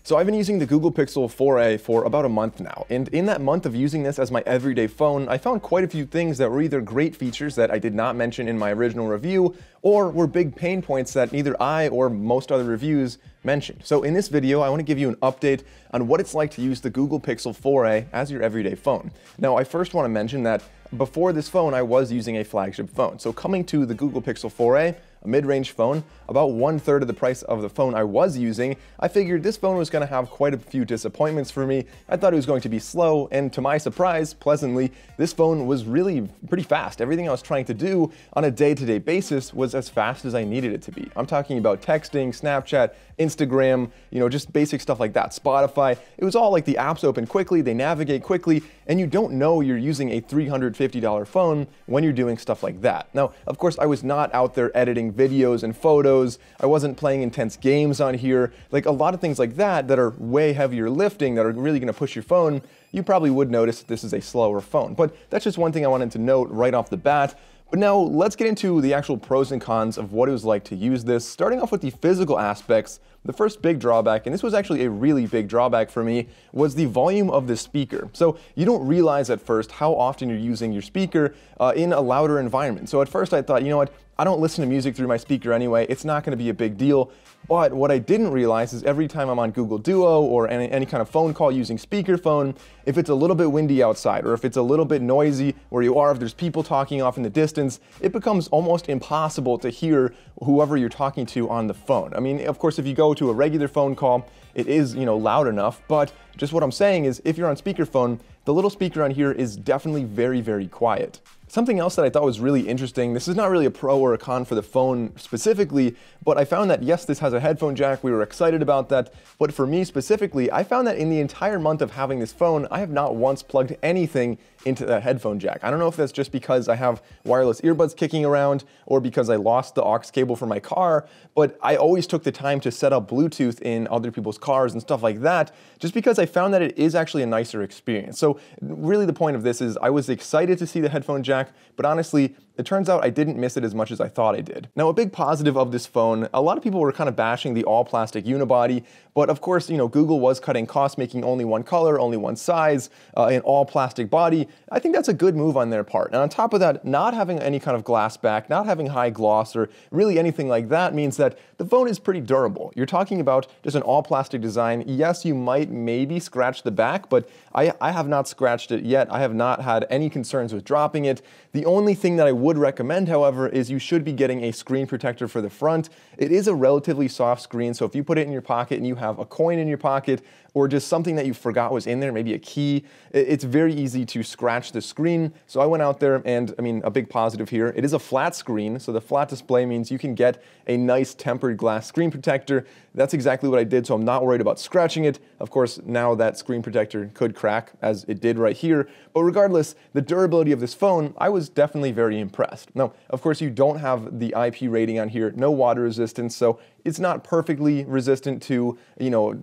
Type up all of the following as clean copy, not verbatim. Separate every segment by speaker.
Speaker 1: So I've been using the Google Pixel 4a for about a month now, and in that month of using this as my everyday phone, I found quite a few things that were either great features that I did not mention in my original review, or were big pain points that neither I or most other reviews mentioned. So in this video, I want to give you an update on what it's like to use the Google Pixel 4a as your everyday phone. Now, I first want to mention that before this phone, I was using a flagship phone. So coming to the Google Pixel 4a, a mid-range phone, about 1/3 of the price of the phone I was using, I figured this phone was going to have quite a few disappointments for me. I thought it was going to be slow, and to my surprise, pleasantly, this phone was really pretty fast. Everything I was trying to do on a day-to-day basis was as fast as I needed it to be. I'm talking about texting, Snapchat, Instagram, just basic stuff like that. Spotify, it was all like the apps open quickly, they navigate quickly, and you don't know you're using a $350 phone when you're doing stuff like that. Now, of course, I was not out there editing videos and photos. I wasn't playing intense games on here. Like a lot of things like that are way heavier lifting, that are really going to push your phone. You probably would notice that this is a slower phone, but that's just one thing I wanted to note right off the bat. But now let's get into the actual pros and cons of what it was like to use this. Starting off with the physical aspects, the first big drawback, and this was actually a really big drawback for me, was the volume of the speaker. So you don't realize at first how often you're using your speaker in a louder environment. So at first I thought, you know what, I don't listen to music through my speaker anyway, it's not going to be a big deal. But what I didn't realize is every time I'm on Google Duo or any kind of phone call using speakerphone, if it's a little bit windy outside or if it's a little bit noisy where you are, if there's people talking off in the distance, it becomes almost impossible to hear whoever you're talking to on the phone. I mean, of course, if you go to a regular phone call, it is, loud enough, but just what I'm saying is if you're on speakerphone, the little speaker on here is definitely very, very quiet. Something else that I thought was really interesting, this is not really a pro or a con for the phone specifically, but I found that yes, this has a headphone jack, we were excited about that, but for me specifically, I found that in the entire month of having this phone, I have not once plugged anything into that headphone jack. I don't know if that's just because I have wireless earbuds kicking around or because I lost the aux cable for my car, but I always took the time to set up Bluetooth in other people's cars and stuff like that, just because I found that it is actually a nicer experience. So really the point of this is I was excited to see the headphone jack, but honestly, it turns out I didn't miss it as much as I thought I did. Now, a big positive of this phone, a lot of people were kind of bashing the all-plastic unibody, but of course, Google was cutting costs, making only one color, only one size, an all-plastic body. I think that's a good move on their part. And on top of that, not having any kind of glass back, not having high gloss or really anything like that means that the phone is pretty durable. You're talking about just an all-plastic design. Yes, you might maybe scratch the back, but I have not scratched it yet. I have not had any concerns with dropping it. The only thing that I would recommend, however, is you should be getting a screen protector for the front. It is a relatively soft screen, so if you put it in your pocket and you have a coin in your pocket or just something that you forgot was in there, maybe a key, it's very easy to scratch the screen. So I went out there and, a big positive here, it is a flat screen, so the flat display means you can get a nice tempered glass screen protector. That's exactly what I did, so I'm not worried about scratching it. Of course, now that screen protector could crack, as it did right here, but regardless, the durability of this phone, I was definitely very impressed. Now, of course, you don't have the IP rating on here, no water resistance, so it's not perfectly resistant to,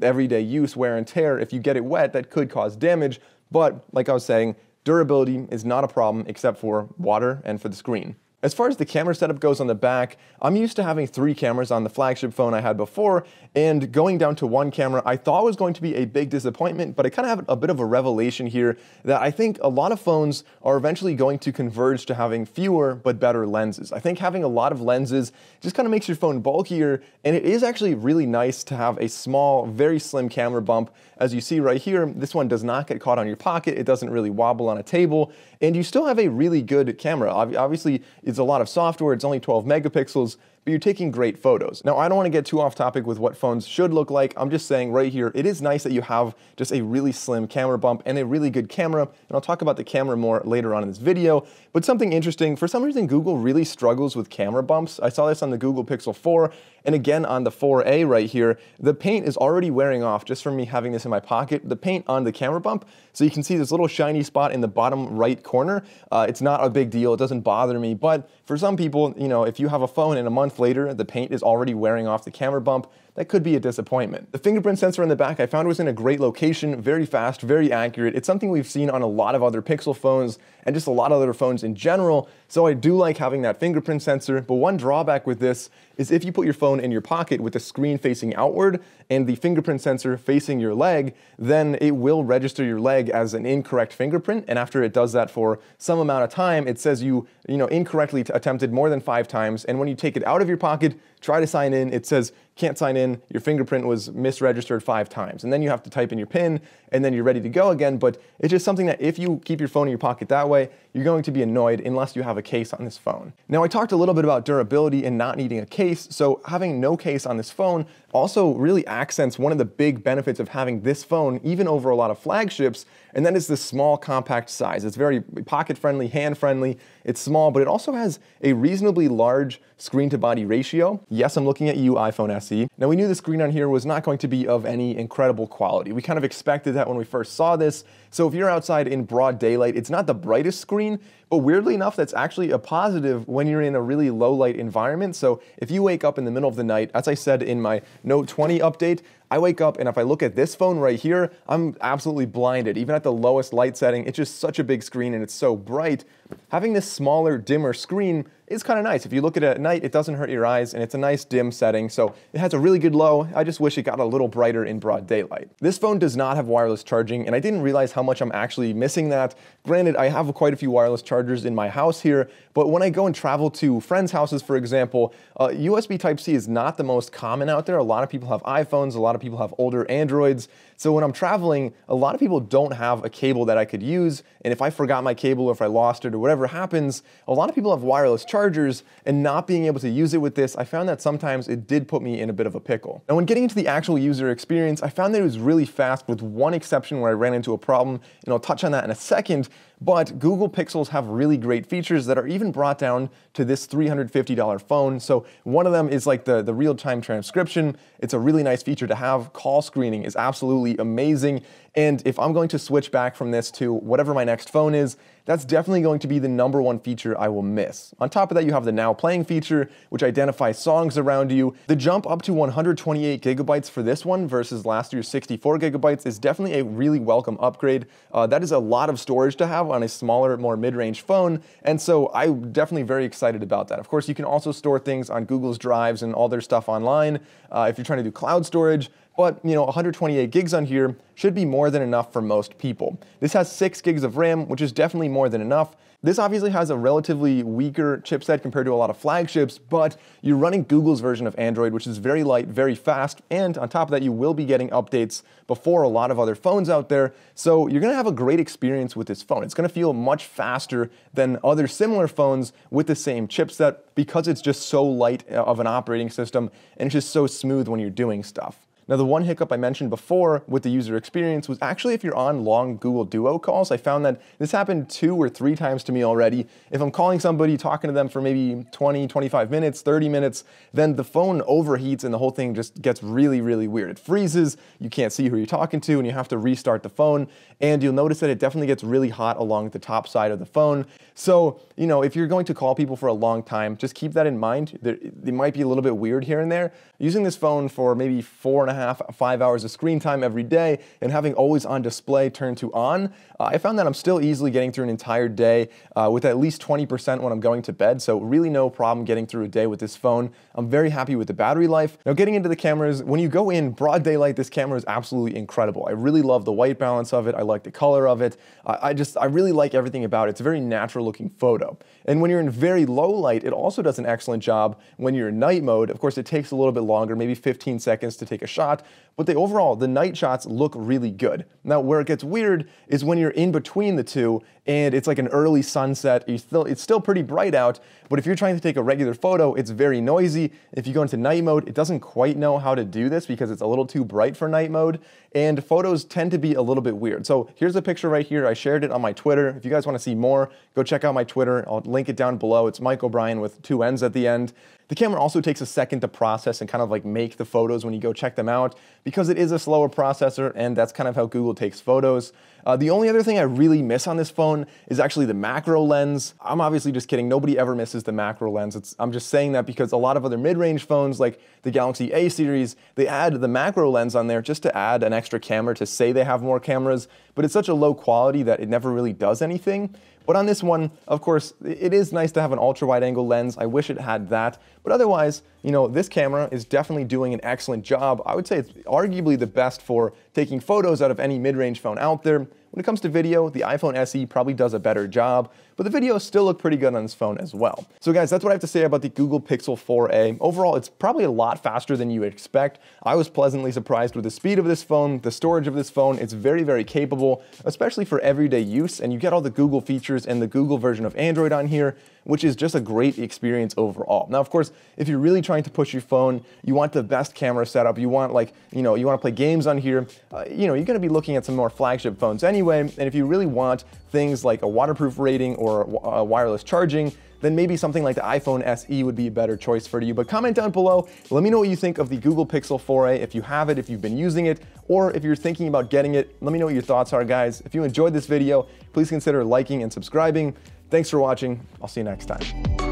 Speaker 1: everyday use, wear and tear. If you get it wet, that could cause damage, but like I was saying, durability is not a problem except for water and for the screen. As far as the camera setup goes on the back, I'm used to having 3 cameras on the flagship phone I had before, and going down to 1 camera I thought was going to be a big disappointment, but I kind of have a bit of a revelation here that I think a lot of phones are eventually going to converge to having fewer but better lenses. I think having a lot of lenses just kind of makes your phone bulkier, and it is actually really nice to have a small, very slim camera bump. As you see right here, this one does not get caught on your pocket, it doesn't really wobble on a table, and you still have a really good camera. Obviously, it's a lot of software, it's only 12 megapixels, but you're taking great photos. Now, I don't want to get too off topic with what phones should look like. I'm just saying right here, it is nice that you have just a really slim camera bump and a really good camera, and I'll talk about the camera more later on in this video. But something interesting, for some reason, Google really struggles with camera bumps. I saw this on the Google Pixel 4, and again on the 4a right here, the paint is already wearing off just from me having this in my pocket, the paint on the camera bump. So you can see this little shiny spot in the bottom right corner. It's not a big deal, it doesn't bother me, but for some people, if you have a phone and a month later, the paint is already wearing off the camera bump, that could be a disappointment. The fingerprint sensor in the back I found was in a great location, very fast, very accurate. It's something we've seen on a lot of other Pixel phones and just a lot of other phones in general, so I do like having that fingerprint sensor. But one drawback with this is if you put your phone in your pocket with the screen facing outward and the fingerprint sensor facing your leg, then it will register your leg as an incorrect fingerprint, and after it does that for some amount of time, it says you incorrectly attempted more than 5 times, and when you take it out of your pocket, try to sign in, it says can't sign in, your fingerprint was misregistered 5 times, and then you have to type in your PIN, and then you're ready to go again. But it's just something that if you keep your phone in your pocket that way, you're going to be annoyed unless you have a case on this phone. Now, I talked a little bit about durability and not needing a case, so having no case on this phone also really accents one of the big benefits of having this phone, even over a lot of flagships, and that is the small, compact size. It's very pocket-friendly, hand-friendly, it's small, but it also has a reasonably large screen-to-body ratio. Yes, I'm looking at you, iPhone SE. Now, we knew the screen on here was not going to be of any incredible quality. We kind of expected that when we first saw this. So if you're outside in broad daylight, it's not the brightest screen, but weirdly enough, that's actually a positive when you're in a really low light environment. So if you wake up in the middle of the night, as I said in my Note 20 update, I wake up and if I look at this phone right here, I'm absolutely blinded. Even at the lowest light setting, it's just such a big screen and it's so bright. Having this smaller, dimmer screen is kind of nice. If you look at it at night, it doesn't hurt your eyes and it's a nice dim setting. So it has a really good low. I just wish it got a little brighter in broad daylight. This phone does not have wireless charging, and I didn't realize how much I'm actually missing that. Granted, I have quite a few wireless chargers in my house here, but when I go and travel to friends' houses, for example, USB Type-C is not the most common out there. A lot of people have iPhones, a lot of people have older Androids. So when I'm traveling, a lot of people don't have a cable that I could use, and if I forgot my cable or if I lost it or whatever happens, a lot of people have wireless chargers, and not being able to use it with this, I found that sometimes it did put me in a bit of a pickle. Now, when getting into the actual user experience, I found that it was really fast, with one exception where I ran into a problem, and I'll touch on that in a second. But Google Pixels have really great features that are even brought down to this $350 phone. So one of them is like the real-time transcription. It's a really nice feature to have. Call screening is absolutely amazing. And if I'm going to switch back from this to whatever my next phone is, that's definitely going to be the #1 feature I will miss. On top of that, you have the Now Playing feature, which identifies songs around you. The jump up to 128 gigabytes for this one versus last year's 64 gigabytes is definitely a really welcome upgrade. That is a lot of storage to have on a smaller, more mid-range phone, and so I'm definitely very excited about that. Of course, you can also store things on Google's drives and all their stuff online if you're trying to do cloud storage. But 128 gigs on here should be more than enough for most people. This has 6 gigs of RAM, which is definitely more than enough. This obviously has a relatively weaker chipset compared to a lot of flagships, but you're running Google's version of Android, which is very light, very fast, and on top of that, you will be getting updates before a lot of other phones out there, so you're gonna have a great experience with this phone. It's gonna feel much faster than other similar phones with the same chipset because it's just so light of an operating system, and it's just so smooth when you're doing stuff. Now, the one hiccup I mentioned before with the user experience was actually if you're on long Google Duo calls. I found that this happened 2 or 3 times to me already. If I'm calling somebody, talking to them for maybe 20, 25 minutes, 30 minutes, then the phone overheats and the whole thing just gets really, really weird. It freezes, you can't see who you're talking to, and you have to restart the phone. And you'll notice that it definitely gets really hot along the top side of the phone. So, if you're going to call people for a long time, just keep that in mind. It might be a little bit weird here and there. Using this phone for maybe 4.5, 5 hours of screen time every day and having always on display turned to on, I found that I'm still easily getting through an entire day with at least 20% when I'm going to bed. So really no problem getting through a day with this phone. I'm very happy with the battery life. Now, getting into the cameras, when you go in broad daylight, this camera is absolutely incredible. I really love the white balance of it. I like the color of it. I really like everything about it. It's a very natural looking photo. And when you're in very low light, it also does an excellent job when you're in night mode. Of course, it takes a little bit longer, maybe 15 seconds to take a shot, but the night shots look really good. Now, where it gets weird is when you're in between the two and it's like an early sunset. It's still pretty bright out, but if you're trying to take a regular photo, it's very noisy. If you go into night mode, it doesn't quite know how to do this because it's a little too bright for night mode, and photos tend to be a little bit weird. So here's a picture right here. I shared it on my Twitter. If you guys want to see more, go check out my Twitter. I'll link it down below. It's Mike O'Brien with 2 N's at the end. The camera also takes a second to process and kind of like make the photos when you go check them out. out because it is a slower processor, and that's kind of how Google takes photos. The only other thing I really miss on this phone is actually the macro lens. I'm obviously just kidding. Nobody ever misses the macro lens. I'm just saying that because a lot of other mid-range phones like the Galaxy A series, they add the macro lens on there just to add an extra camera to say they have more cameras, but it's such a low quality that it never really does anything. But on this one, of course, it is nice to have an ultra-wide angle lens. I wish it had that. But otherwise, you know, this camera is definitely doing an excellent job. I would say it's arguably the best for taking photos out of any mid-range phone out there. When it comes to video, the iPhone SE probably does a better job, but the videos still look pretty good on this phone as well. So guys, that's what I have to say about the Google Pixel 4a. Overall, it's probably a lot faster than you would expect. I was pleasantly surprised with the speed of this phone, the storage of this phone. It's very, very capable, especially for everyday use, and you get all the Google features and the Google version of Android on here, which is just a great experience overall. Now, of course, if you're really trying to push your phone, you want the best camera setup, you want you want to play games on here, you're going to be looking at some more flagship phones anyway, and if you really want things like a waterproof rating or wireless charging, then maybe something like the iPhone SE would be a better choice for you. But comment down below, let me know what you think of the Google Pixel 4a, if you have it, if you've been using it, or if you're thinking about getting it. Let me know what your thoughts are, guys. If you enjoyed this video, please consider liking and subscribing. Thanks for watching. I'll see you next time.